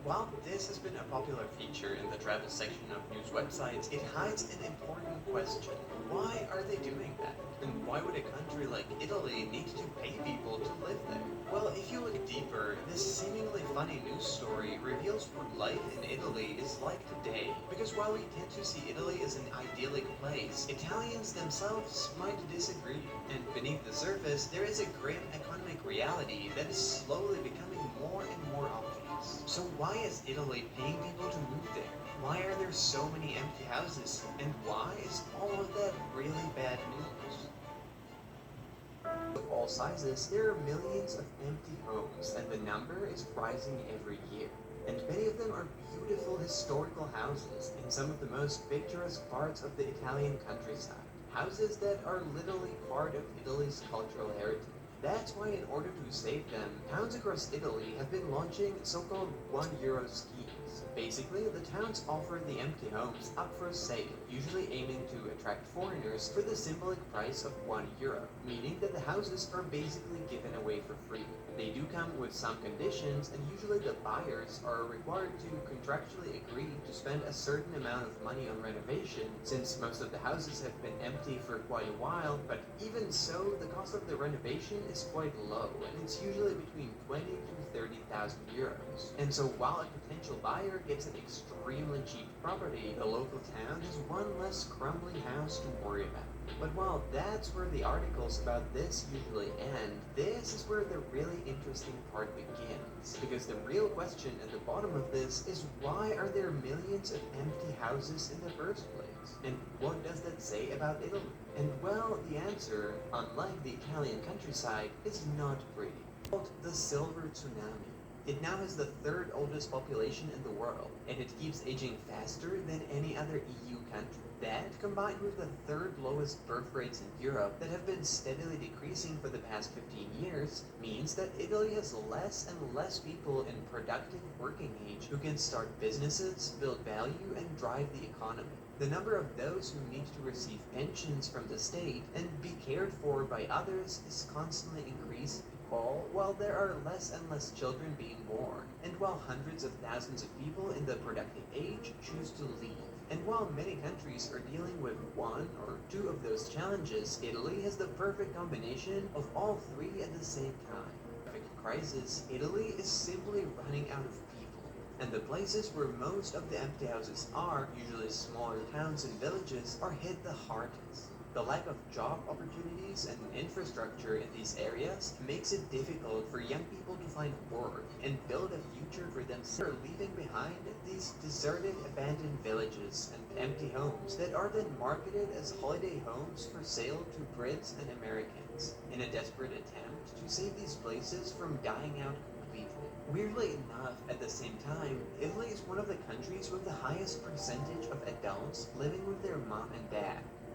While this has been a popular feature in the travel section of news websites, it hides an important question. Why are they doing that? And why would a country like Italy need to pay people to live there? Well, if you look deeper, this seemingly funny news story reveals what life in Italy is like today. Because while we tend to see Italy as an idyllic place, Italians themselves might disagree. And beneath the surface, there is a grim economic reality that is slowly becoming more and more obvious. So why is Italy paying people to move there? Why are there so many empty houses? And why is all of that really bad news? Of all sizes, there are millions of empty homes, and the number is rising every year. And many of them are beautiful historical houses in some of the most picturesque parts of the Italian countryside. Houses that are literally part of Italy's cultural heritage. That's why in order to save them, towns across Italy have been launching so-called €1 schemes. Basically, the towns offer the empty homes up for sale, usually aiming to attract foreigners for the symbolic price of €1, meaning that the houses are basically given away for free. They do come with some conditions, and usually the buyers are required to contractually agree to spend a certain amount of money on renovation, since most of the houses have been empty for quite a while, but even so, the cost of the renovation is quite low, and it's usually between 20 to 30,000 euros. And so while a potential buyer gets an extremely cheap property, the local town has one less crumbling house to worry about. But while that's where the articles about this usually end, this is where the really interesting part begins. Because the real question at the bottom of this is, why are there millions of empty houses in the first place? And what does that say about Italy? And well, the answer, unlike the Italian countryside, is not pretty. It's called the Silver Tsunami. It now has the third oldest population in the world, and it keeps aging faster than any other EU country. That, combined with the third lowest birth rates in Europe that have been steadily decreasing for the past 15 years, means that Italy has less and less people in productive working age who can start businesses, build value, and drive the economy. The number of those who need to receive pensions from the state and be cared for by others is constantly increasing, all while there are less and less children being born, and while hundreds of thousands of people in the productive age choose to leave. And while many countries are dealing with one or two of those challenges, Italy has the perfect combination of all three at the same time. Crisis, Italy is simply running out of people. And the places where most of the empty houses are, usually smaller towns and villages, are hit the hardest. The lack of job opportunities and infrastructure in these areas makes it difficult for young people to find work and build a future for themselves. They're leaving behind these deserted, abandoned villages and empty homes that are then marketed as holiday homes for sale to Brits and Americans in a desperate attempt to save these places from dying out completely. Weirdly enough, at the same time, Italy is one of the countries with the highest percentage of adults living with their mom and dad.